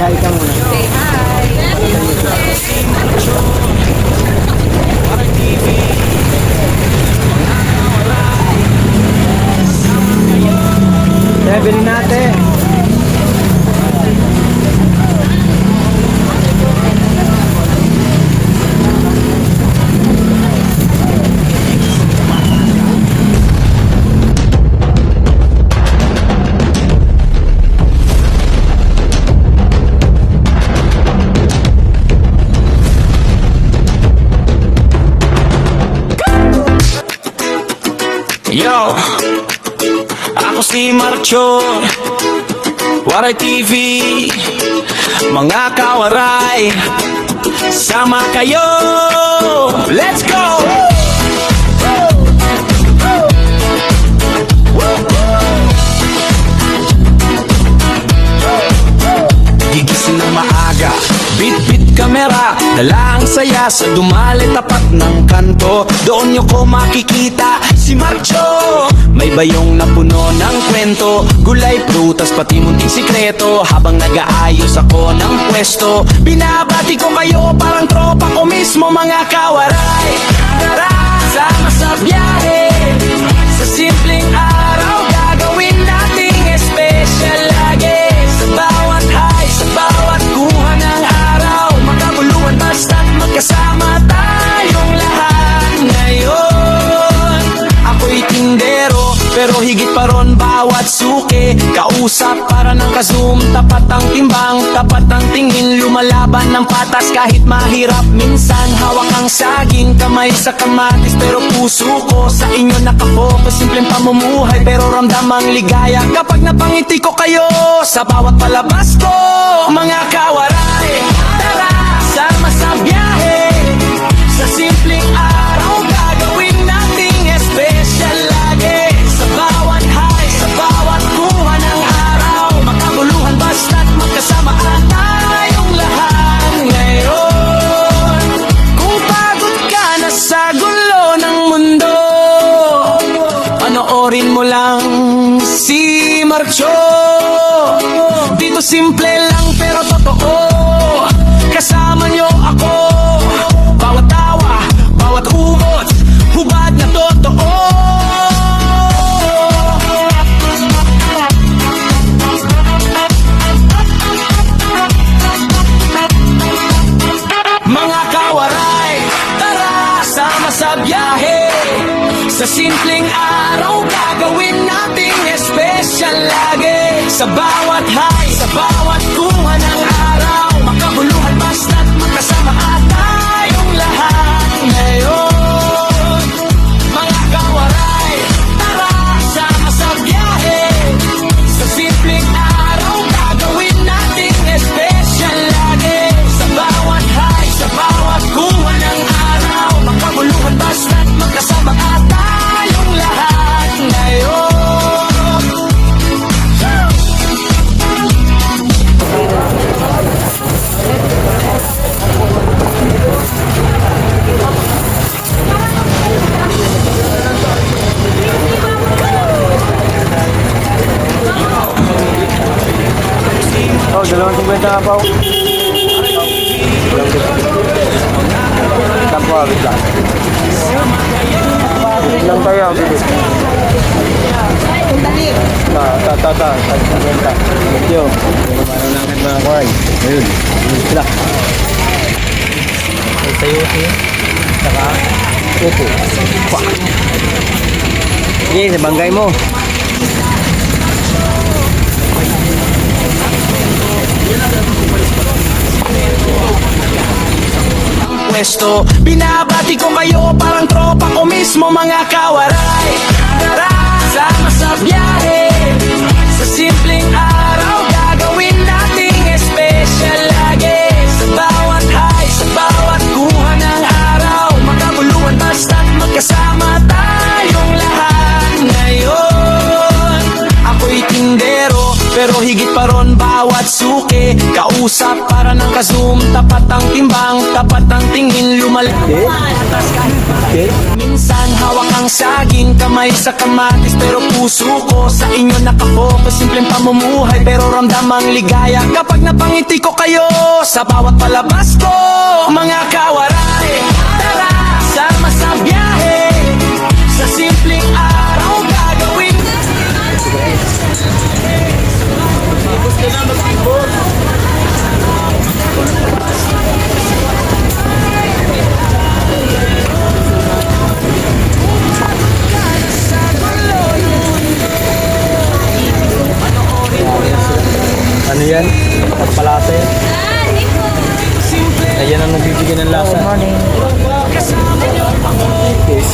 Mag-hi ka muna. Say hi. Kaya bilhin natin. Yo, ako si Marchon, Waray TV, mga kawaray, sama kayo, let's go! Gigising ng maaga, bit-bit kamera, dala ang saya sa dumali tapat ng kanto. Doon nyo ko makikita si Marcho, may bayong na puno ng kwento, gulay, prutas, pati munting sikreto. Habang nag-aayos ako ng pwesto, binabati ko kayo parang tropa ko mismo, mga kawaray. Tara, sama sa biyahe, sa simpleng araw gagawin nating special lagi. Sa bawat high, sa bawat kuha ng araw, magkaguluhan basta't magkasama tayong lahat ngayon. Ako'y tindero, pero higit pa ron bawat suki. Kausap para ng ka-zoom, tapat ang timbang, tapat ang tingin, lumalaban ng patas kahit mahirap minsan. Hawak ang saging, kamay sa kamatis, pero puso ko sa inyo nakapokus. Simpleng pamumuhay, pero ramdam ang ligaya kapag napangiti ko kayo sa bawat palabas ko, mga kawaray. Tara, sama sa biyahe, sa simpleng araw gagawin nating special lagi. Sa bawat high, sa bawat kuha ng araw, makaguluhan basta't magkasama at tayong lahat ngayon. Kung pagod ka na sa gulo ng mundo, panoorin mo lang si Marcho. Dito simple lang pero totoo, kasama nyo ako. Bawat tawa, bawat umot, hubad na totoo. Mga kawaray, tara, sama sa biyahe. Sa simpleng araw gagawin nating special lagi. Sa bawat high, sa bawat kuha ng araw, makaguluhan basta't magkasama at tayong lahat ngayon. Mga kawaray, tara, sama sa biyahe. Sa simpleng araw gagawin nating special lagi. Sa bawat high, sa bawat kuha ng araw, makaguluhan basta't magkasama at tayong lahat ngayon. Oh, 2.50 nga po. Tampo, abit lang. Ilang tayo, bibig. Ta. 50. Thank you. Paano lang kahit mga kawaray. Ayun. Sila. Ay, tayo siya. Saka, upo. Pak. Sige, sa banggay mo. Pwesto, binabati ko kayo parang tropa ko mismo, mga kawaray. Tara, sama sa biyahe, sa simpleng araw gagawin nating special lagi. Sa bawat high, sa bawat kuha ng araw, makaguluhan basta't magkasama tayong lahat ngayon. Ako'y tindero, pero higit pa meron bawat suki. Kausap para ng ka-zoom, tapat ang timbang, tapat ang tingin, lumalaki. Okay. Minsan hawak ang saging, kamay sa kamatis, pero puso ko sa inyo nakapokus. Simpleng pamumuhay pero ramdam ang ligaya kapag napangiti ko kayo sa bawat palabas ko. Mga kawaray, tara, sama sa biyahe, sa simpleng araw gagawin. Gusto na mag-ibon. Ano yan? Pagpalasa yan. Ayan ang nagbibigay ng lasa. Good morning. Yes.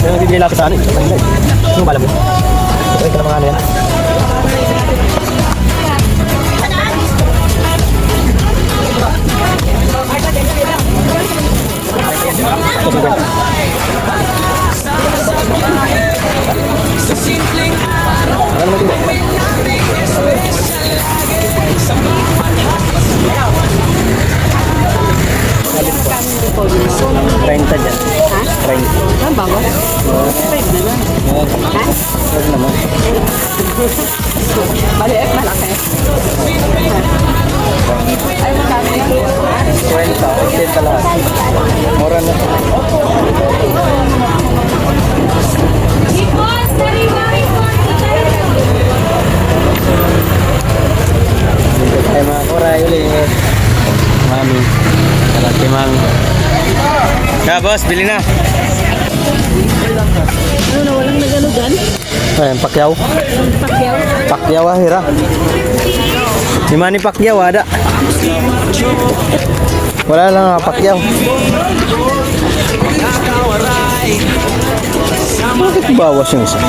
Ayan ang nagbibigay lasa sa ano? Ano ba alam mo? Ito ka na mga ano yan. Ano naman ito? 30 dyan. Ha? 30. Ang bago? 5 na lang. Ha? Huwag naman. Maliit, malaki. Ay, magkano yan? 20. 80 lahat. Mura na. Dito tayo mga kuray ulit. Mami. Kalaki mang. Ya boss, bili na. Ano na, walang nagano dyan? Ayan, Pacquiao. Pakyaw? Pacquiao hira. Si Manny Pacquiao ada. Wala lang Pacquiao. Bakit bawas yung isa?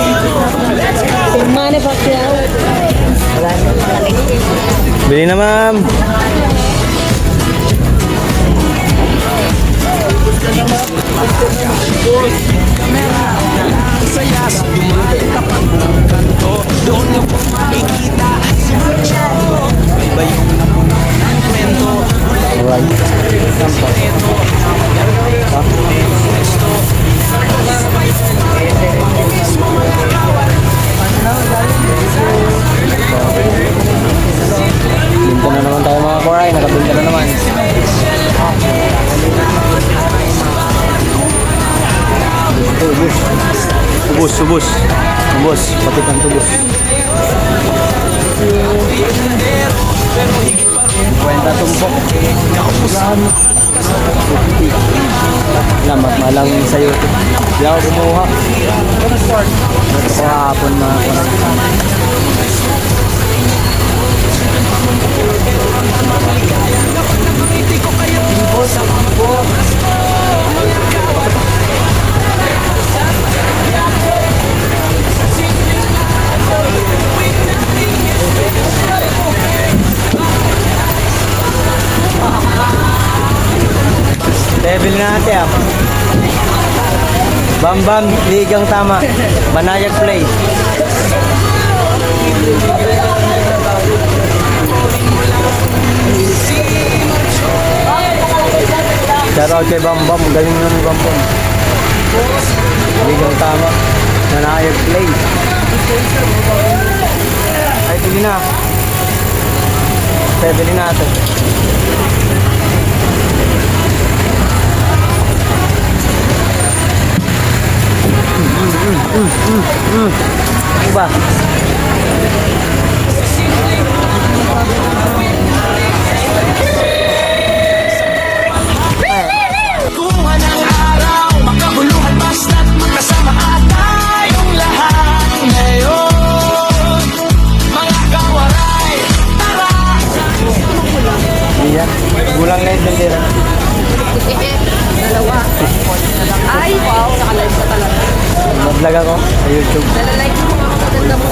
Mane pakyaw. Bili na ma'am. Saya sa dumating kapag ng kanto, doon niyo po makikita si Mucho. May bayong na po ng kwento. Alright. Binta na naman tayo mga kuray. Nakabinta na naman. Ubus. Ubus. Pati kang tubos. Kwenta tumpok. Lamat malang sa'yo. Di ako kumuha. Ito ko hapon mga kuray. Level na natin ah. Bambam, ligang tama. Banayag play. Shout out kay Bambam. Galing na ni Bambam. Ligang tama. Banayag play. Ay, bili na. Bili natin. Ano ba? Kuha ng araw, makabuluhan basta't magkasama at tayong lahat ngayon. Mga kawaray, tara! Iya. Gulang na ito din. Dalawa. Ay, wow, nakalive ka talaga. Mag-vlog ako sa YouTube. Nalalike mo mga maganda mo.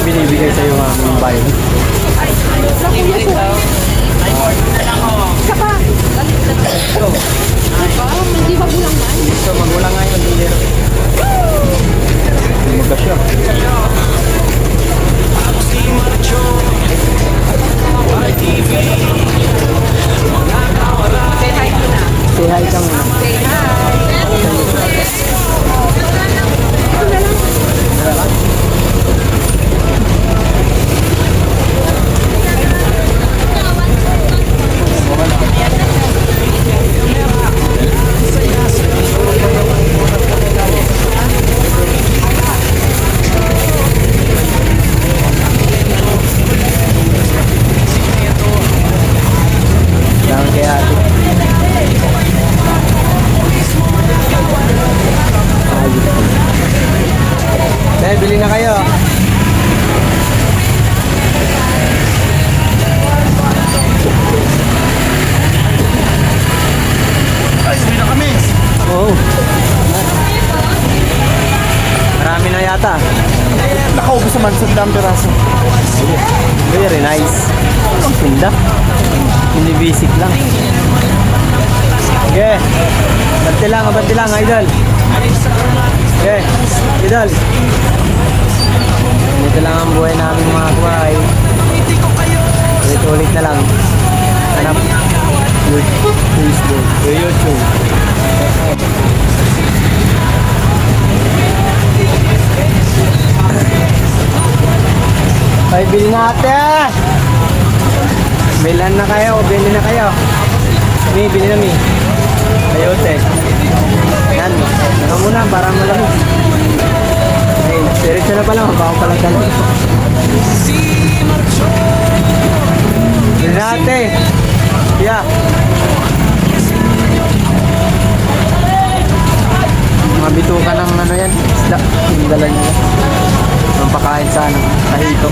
Binibigay sa iyo mga bayan. Isa pa. Hindi ba bulang man? So, Ganda siya. Say hi ka muna. Lang kaya ate. Dahil bili na kayo. Ay, sabi na kami. Oo. Marami na yata. Nakaubos naman sa daang piraso. Very nice. Ang tinda. Hindi basic lang. Okay. Banti lang, idol. Okay, idol. Dito lang ang buhay namin mga kuhay. Ulit-ulit na lang. Hanap Facebook, YouTube. Ay, bili natin! Bilan na kayo, bili na kayo. Bili na mi. Ayote. Yan, saka muna para malamig. Okay, diretso na pala, mabaho pala dala. Bili natin! Yeah. Mabitukan ng ano yan, isda. Yung dala nila. Pampakain sa ano, kahito.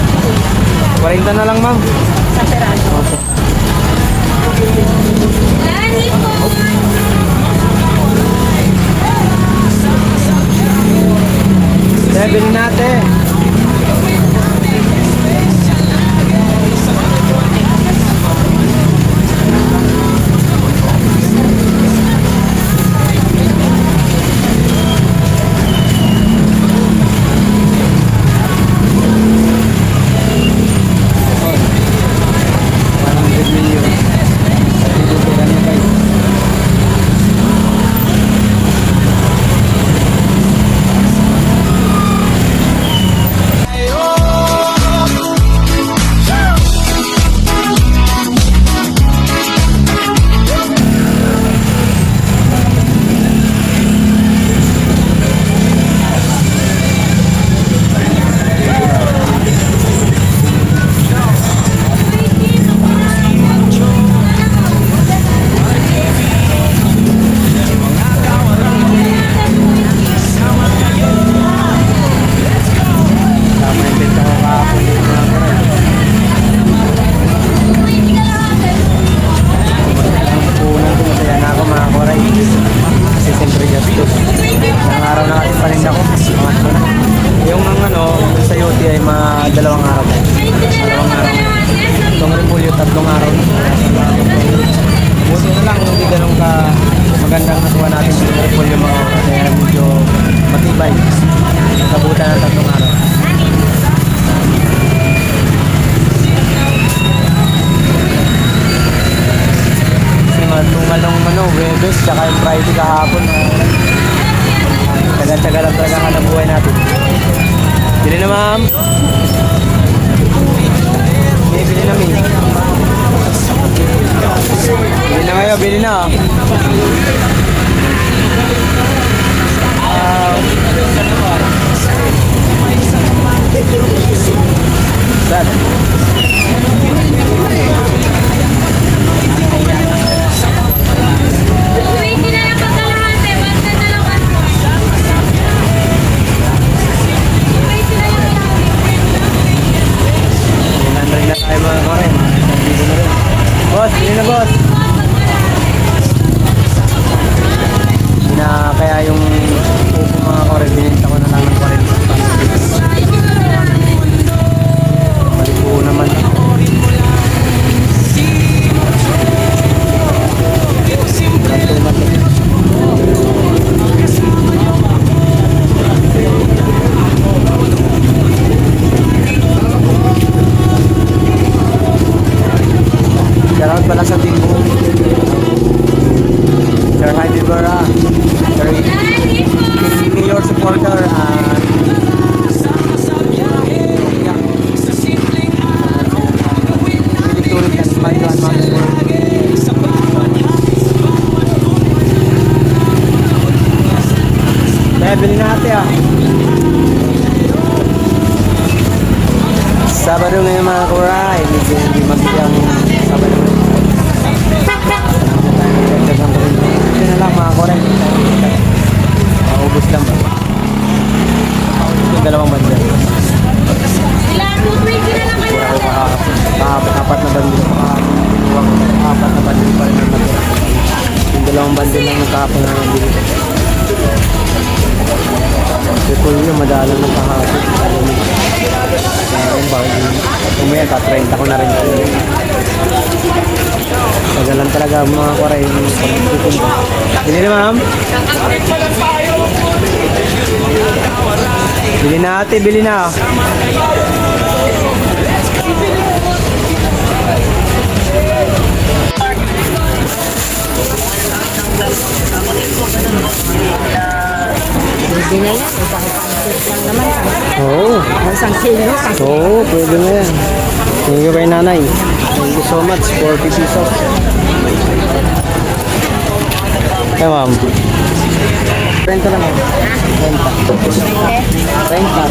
40 na lang, ma'am. Sa peraso. Kaya bilhin natin. Dalawang araw. Itong repulyo, 3 araw. Buti na lang, hindi ganun ka magandang natuwa natin sa repulyo mga oras. Kaya medyo matibay. Kabutan ng 3 araw. Kasi matungalong Webes, tsaka yung Friday kahapon. Taga-taga lang talaga ang hanap buhay natin. Bili na, ma'am. Bili na, min. Bili na kayo, bili na. Sad. Boss, bili na boss. Eh, bili natin ah. Sabado ngayon mga kuray. Medyo hindi mabigang Sabado. Ito na lang mga kuray. Maubos lang ba? Yung dalawang banda. Ilan? 220 na lang kayo. Apat na banda. Apat na banda pa rin ang natira. Yung dalawang banda lang nagkahapon na nabili. Kasi po yun, madalang ng kahapon. Ayun ba? Umaya ka, 30 ko na rin. Tagalan talaga mga kwaray. Bili na ma'am? Bili na ate, bili na. Hindi na yan. Isang pansit lang naman. Oo. Isang kilo. Oo, pwede na yan. Thank you kay nanay. Thank you so much. 40 pesos. Eh ma'am. Renta lang ma'am. Renta. Renta.